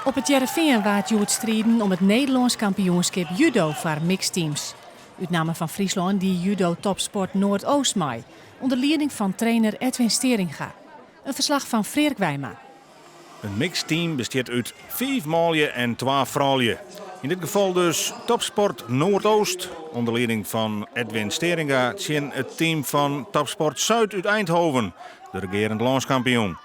Op het Jereveen waard Joet strijden om het Nederlands kampioenschap judo voor mixed teams. Uitname van Friesland die judo topsport Noordoost maai, onder leiding van trainer Edwin Steringa. Een verslag van Freek Wijma. Een mixed team bestaat uit 5 mannelijke en 12 vrouwelijke. In dit geval dus Topsport Noordoost, onder leiding van Edwin Steringa, tegen het team van Topsport Zuid uit Eindhoven, de regerend landskampioen.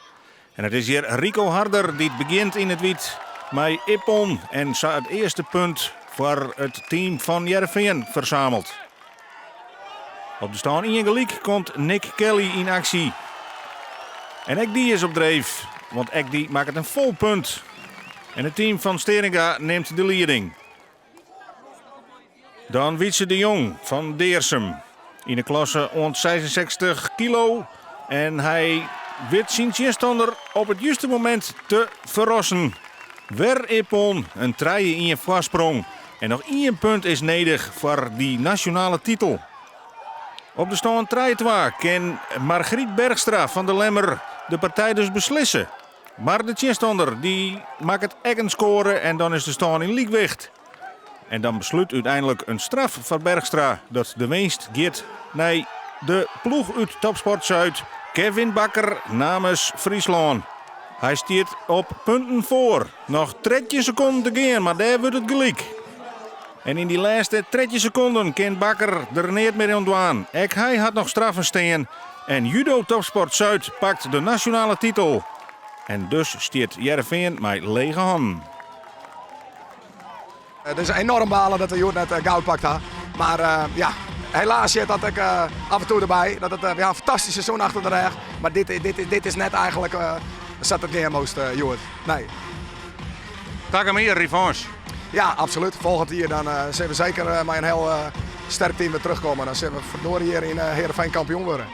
En het is hier Rico Harder die het begint in het wit met Ippon en het eerste punt voor het team van Jereveen verzameld. Op de staan 1 gelijk komt Nick Kelly in actie. En ook die is op dreef, want ook die maakt het een vol punt. En het team van Steringa neemt de leiding. Dan Wietse de Jong van Deersum in de klasse 66 kilo. En hij weet zijn tegenstander op het juiste moment te verrassen. Weer Ippon, een treien in je voorsprong. En nog 1 punt is nodig voor die nationale titel. Op de stand 3-2 kan Margriet Bergstra van de Lemmer de partij dus beslissen. Maar de tegenstander die maakt het echt een score en dan is de stand in liekwicht. En dan besluit uiteindelijk een straf van Bergstra dat de winst gaat naar de ploeg uit Topsport Zuid, Kevin Bakker namens Friesland. Hij stiert op punten voor. Nog 30 seconden te gaan, maar daar wordt het gelijk. En in die laatste 30 seconden kan Bakker er niet meer ontwaan. Ook hij had nog straffen staan. En Judo Topsport Zuid pakt de nationale titel. En dus stiert Jereveen met lege handen. Het is enorm balen dat de Joet net goud pakt. Maar helaas zit dat ik af en toe erbij. Dat het een fantastisch seizoen achter de rug. Maar dit is net eigenlijk zat het game most Joet. Nee. Dag hem hier, revanche. Ja, absoluut. Volgend jaar dan zijn we zeker met een heel sterk team weer terugkomen. Dan zijn we verdorie hier in Heerenveen kampioen worden.